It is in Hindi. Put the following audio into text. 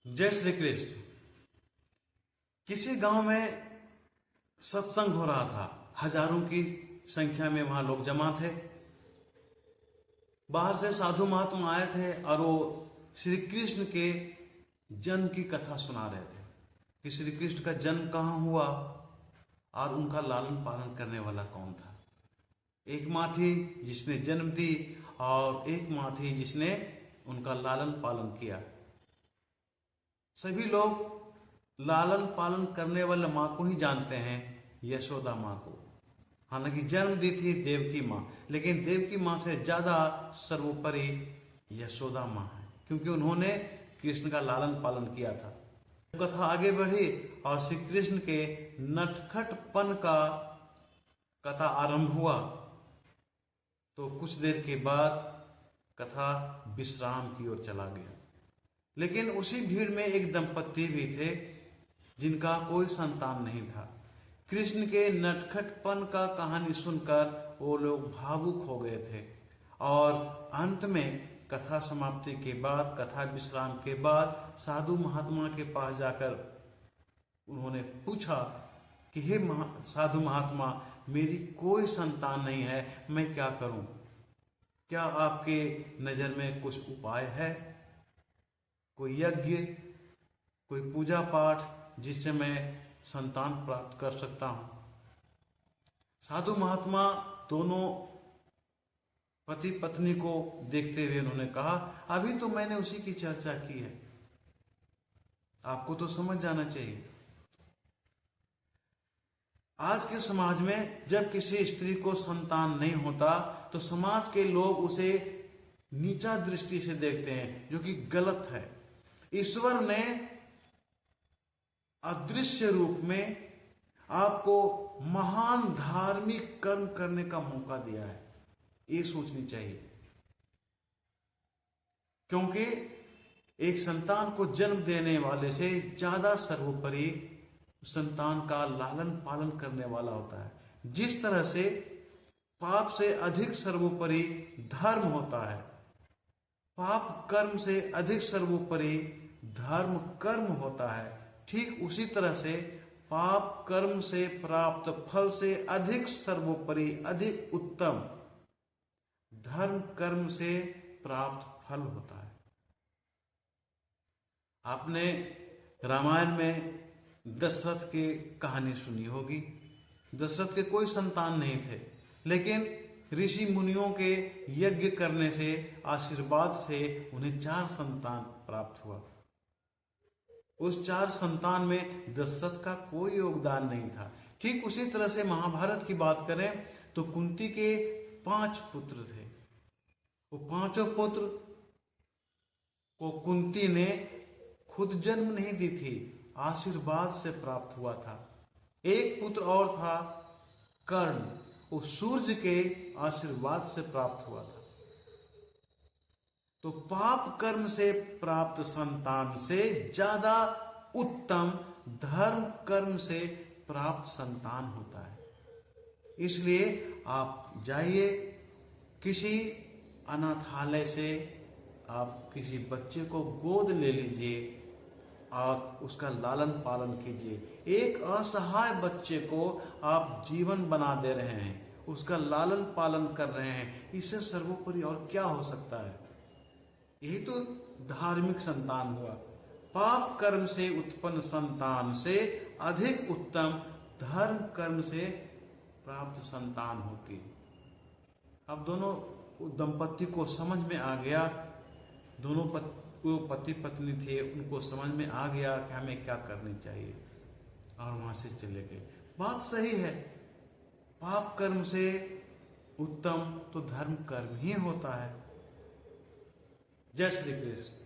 जय श्री कृष्ण। किसी गांव में सत्संग हो रहा था। हजारों की संख्या में वहां लोग जमा थे। बाहर से साधु महात्मा आए थे और वो श्री कृष्ण के जन्म की कथा सुना रहे थे कि श्री कृष्ण का जन्म कहाँ हुआ और उनका लालन पालन करने वाला कौन था। एक माँ थी जिसने जन्म दी और एक माँ थी जिसने उनका लालन पालन किया। सभी लोग लालन पालन करने वाले माँ को ही जानते हैं, यशोदा माँ को। हालांकि जन्म दी थी देवकी माँ, लेकिन देवकी माँ से ज्यादा सर्वोपरि यशोदा माँ है, क्योंकि उन्होंने कृष्ण का लालन पालन किया था। कथा आगे बढ़ी और श्री कृष्ण के नटखटपन का कथा आरंभ हुआ। तो कुछ देर के बाद कथा विश्राम की ओर चला गया। लेकिन उसी भीड़ में एक दंपत्ति भी थे जिनका कोई संतान नहीं था। कृष्ण के नटखटपन का कहानी सुनकर वो लोग भावुक हो गए थे और अंत में कथा समाप्ति के बाद, कथा विश्राम के बाद साधु महात्मा के पास जाकर उन्होंने पूछा कि हे साधु महात्मा, मेरी कोई संतान नहीं है, मैं क्या करूं? क्या आपके नजर में कुछ उपाय है? कोई यज्ञ, कोई पूजा पाठ जिससे मैं संतान प्राप्त कर सकता हूं? साधु महात्मा दोनों पति पत्नी को देखते हुए उन्होंने कहा, अभी तो मैंने उसी की चर्चा की है, आपको तो समझ जाना चाहिए। आज के समाज में जब किसी स्त्री को संतान नहीं होता तो समाज के लोग उसे नीचा दृष्टि से देखते हैं, जो कि गलत है। ईश्वर ने अदृश्य रूप में आपको महान धार्मिक कर्म करने का मौका दिया है, ये सोचनी चाहिए। क्योंकि एक संतान को जन्म देने वाले से ज्यादा सर्वोपरि संतान का लालन पालन करने वाला होता है। जिस तरह से पाप से अधिक सर्वोपरि धर्म होता है, पाप कर्म से अधिक सर्वोपरि धर्म कर्म होता है, ठीक उसी तरह से पाप कर्म से प्राप्त फल से अधिक सर्वोपरि, अधिक उत्तम धर्म कर्म से प्राप्त फल होता है। आपने रामायण में दशरथ की कहानी सुनी होगी। दशरथ के कोई संतान नहीं थे, लेकिन ऋषि मुनियों के यज्ञ करने से, आशीर्वाद से उन्हें 4 संतान प्राप्त हुआ। उस 4 संतान में दशरथ का कोई योगदान नहीं था। ठीक उसी तरह से महाभारत की बात करें तो कुंती के 5 पुत्र थे। वो 5 पुत्र को कुंती ने खुद जन्म नहीं दी थी, आशीर्वाद से प्राप्त हुआ था। एक पुत्र और था कर्ण, वो सूर्य के आशीर्वाद से प्राप्त हुआ था। तो पाप कर्म से प्राप्त संतान से ज्यादा उत्तम धर्म कर्म से प्राप्त संतान होता है। इसलिए आप जाइए, किसी अनाथालय से आप किसी बच्चे को गोद ले लीजिए और उसका लालन पालन कीजिए। एक असहाय बच्चे को आप जीवन बना दे रहे हैं, उसका लालन पालन कर रहे हैं, इससे सर्वोपरि और क्या हो सकता है? यही तो धार्मिक संतान हुआ। पाप कर्म से उत्पन्न संतान से अधिक उत्तम धर्म कर्म से प्राप्त संतान होती है। अब दोनों दंपत्ति को समझ में आ गया, दोनों पति पत्नी थे, उनको समझ में आ गया कि हमें क्या करनी चाहिए, और वहां से चले गए। बात सही है, पाप कर्म से उत्तम तो धर्म कर्म ही होता है। जय श्री कृष्ण।